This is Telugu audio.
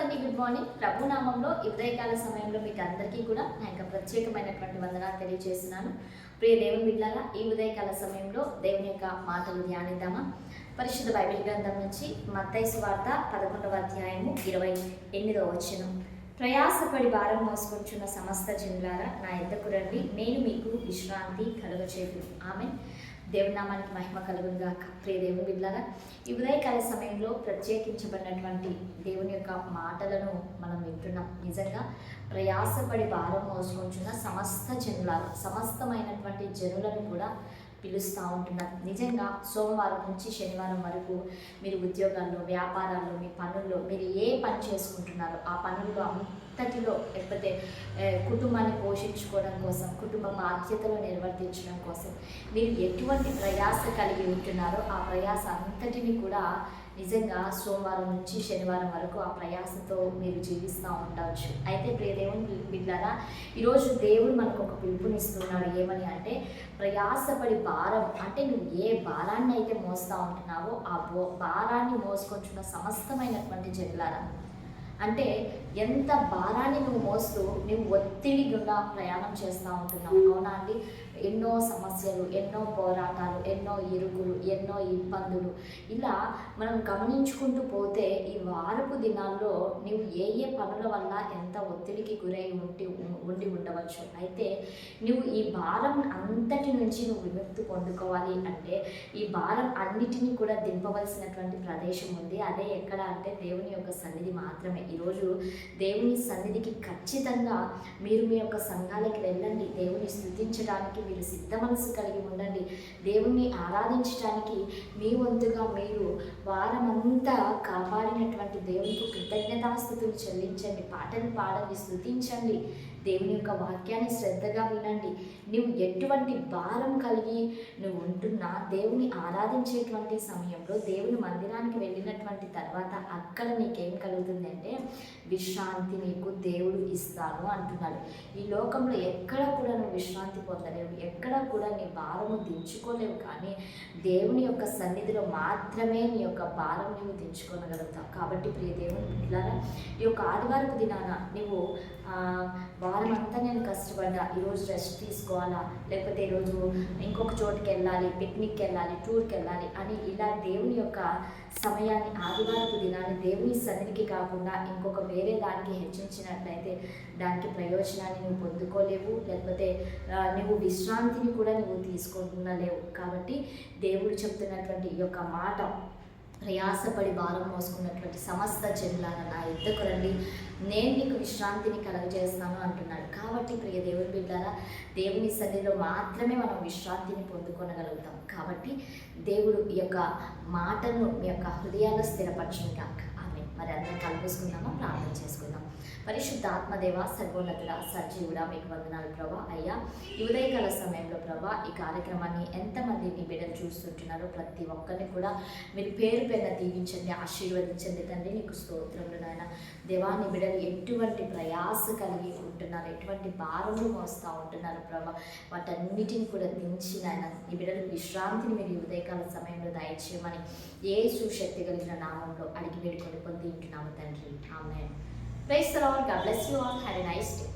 అండి, గుడ్ మార్నింగ్. ప్రభు నామంలో ఈ ఉదయకాల సమయంలో మీకు అందరికీ కూడా నా యొక్క ప్రత్యేకమైనటువంటి వందనాలు తెలియజేస్తున్నాను. ప్రియ దేవుని బిడ్డలారా, ఈ ఉదయకాల సమయంలో దేవుని యొక్క మాటలు ధ్యానిద్దామా? పరిశుద్ధ బైబిల్ గ్రంథం నుంచి మత్తయి సువార్త 11వ అధ్యాయము 28వ వచనం. ప్రయాసపడి భారం మోసుకొచ్చున్న సమస్త జనులారా నా యొద్దకు రండి, నేను మీకు విశ్రాంతి కలుగచేయుదును. ఆమేన్. దేవుని నామానికి మహిమ కలుగును గాక. ప్రియ దేవుని బిడ్డలారా, ఈ ఉదయకాల సమయంలో ప్రత్యేకించబడినటువంటి దేవుని యొక్క మాటలను మనం వింటున్నాం. నిజంగా ప్రయాసపడి భారం మోసుకొంచున్న సమస్త జనులారా, సమస్తమైనటువంటి జనులను కూడా పిలుస్తూ ఉంటున్నారు. నిజంగా సోమవారం నుంచి శనివారం వరకు మీరు ఉద్యోగాల్లో, వ్యాపారాల్లో, మీ పనుల్లో మీరు ఏ పని చేసుకుంటున్నారో ఆ పనుల్లో అంతటిలో, లేకపోతే కుటుంబాన్ని పోషించుకోవడం కోసం, కుటుంబ బాధ్యతలు నిర్వర్తించడం కోసం మీరు ఎటువంటి ప్రయాస కలిగి ఉంటున్నారో ఆ ప్రయాస అంతటిని కూడా నిజంగా సోమవారం నుంచి శనివారం వరకు ఆ ప్రయాసతో మీరు జీవిస్తూ ఉండవచ్చు. అయితే ప్రియ దేవుని బిడ్డలారా, ఈరోజు దేవుడు మనకు ఒక పిలుపునిస్తున్నాడు. ఏమని అంటే, ప్రయాసపడి భారం అంటే నువ్వు ఏ భారాన్ని అయితే మోస్తూ ఉంటున్నావో ఆ భారాన్ని మోసుకొచ్చున్న సమస్తమైనటువంటి జనులారా, అంటే ఎంత భారాన్ని నువ్వు మోస్తూ నువ్వు ఒత్తిడి గుండా ప్రయాణం చేస్తూ ఉంటున్నావు. అవునా అండి? ఎన్నో సమస్యలు, ఎన్నో పోరాటాలు, ఎన్నో ఇరుకులు, ఎన్నో ఇబ్బందులు, ఇలా మనం గమనించుకుంటూ పోతే ఈ వారపు దినాల్లో నువ్వు ఏ ఏ పనుల వల్ల ఎంత ఒత్తిడికి గురై ఉండి ఉండవచ్చు. అయితే నువ్వు ఈ భారం అంతటి నుంచి నువ్వు విముక్తి పొందుకోవాలి అంటే ఈ భారం అన్నిటినీ కూడా దింపవలసినటువంటి ప్రదేశం ఉంది. అదే ఎక్కడ అంటే దేవుని యొక్క సన్నిధి మాత్రమే. ఈరోజు దేవుని సన్నిధికి ఖచ్చితంగా మీరు మీ యొక్క సంఘాలకి వెళ్ళండి. దేవుని స్తుతించడానికి మీరు సిద్ధ మనసు కలిగి ఉండండి. దేవుణ్ణి ఆరాధించడానికి మీ వంతుగా మీరు వారమంతా కాపాడినటువంటి దేవునికి కృతజ్ఞతాస్తుతులు చెల్లించండి. పాటలు పాడండి, స్తుతించండి. దేవుని యొక్క వాక్యాన్ని శ్రద్ధగా వినండి. నువ్వు ఎటువంటి భారం కలిగి నువ్వు ఉంటున్నా దేవుని ఆరాధించేటువంటి సమయంలో, దేవుని మందిరానికి వెళ్ళినటువంటి తర్వాత అక్కడ నీకేం కలుగుతుంది అంటే విశ్రాంతి నీకు దేవుడు ఇస్తాను అంటున్నాడు. ఈ లోకంలో ఎక్కడ కూడా నువ్వు విశ్రాంతి పొందలేవు, ఎక్కడ కూడా నీ భారము దించుకోలేవు. కానీ దేవుని యొక్క సన్నిధిలో మాత్రమే నీ యొక్క భారం నువ్వు దించుకోగలుగుతావు. కాబట్టి ప్రియ దేవుని బిడ్డలారా, ఈ యొక్క ఆదివారపు దినాన నువ్వు వారం అంతా నేను కష్టపడ్డా, ఈరోజు రెస్ట్ తీసుకోవాలా, లేకపోతే ఈరోజు ఇంకొక చోటుకి వెళ్ళాలి, పిక్నిక్కి వెళ్ళాలి, టూర్కి వెళ్ళాలి అని ఇలా దేవుని యొక్క సమయాన్ని, ఆదివారపు దినాన్ని దేవుని సన్నిధికి కాకుండా ఇంకొక వేరే దానికి హెచ్చించినట్లయితే దానికి ప్రయోజనాన్ని నువ్వు పొందుకోలేవు, లేకపోతే నువ్వు విశ్రాంతిని కూడా నువ్వు తీసుకుంటున్నలేవు. కాబట్టి దేవుడు చెప్తున్నటువంటి ఈ యొక్క మాట, ప్రయాసపడి భారం మోసుకున్నటువంటి సమస్త జనులారా నా యొద్దకు రండి, నేను నీకు విశ్రాంతిని కలుగజేస్తాను అంటున్నాడు. కాబట్టి ప్రియ దేవుని బిడ్డలారా, దేవుని సన్నిధిలో మాత్రమే మనం విశ్రాంతిని పొందుకొనగలుగుతాం. కాబట్టి దేవుడు ఈ యొక్క మాటను మీ యొక్క హృదయాల్లో స్థిరపరచును గాక. ఆమేన్. మరి అందరం కలుపుకుందామా? ప్రార్థన చేసుకుందాం. పరిశుద్ధ ఆత్మదేవ, సర్వోన్నతుడా, సజీవుడా, మీకు వందనాలు ప్రభా. అయ్యా, ఈ ఉదయకాల సమయంలో ప్రభా ఈ కార్యక్రమాన్ని ఎంతమంది మీ బిడ్డలు చూస్తుంటున్నారో ప్రతి ఒక్కరిని కూడా మీరు పేరు పేరున దీవించండి, ఆశీర్వదించండి తండ్రి. నీకు స్తోత్రములు నాయన. దేవాన్ని బిడ్డలు ఎటువంటి ప్రయాస కలిగి ఉంటున్నారు, ఎటువంటి భారములు మోస్తూ ఉంటున్నారు ప్రభా, వాటన్నిటిని కూడా దించి నాయన ఈ బిడ్డలకు విశ్రాంతిని మీరు ఈ ఉదయకాల సమయంలో దయచేయమని యేసు శక్తి కలిగిన నామంలో అడిగి వేడుకొని పొంది ఉంటున్నాము తండ్రి. ఆమేన్. Praise the Lord. God bless you all. Have a nice day.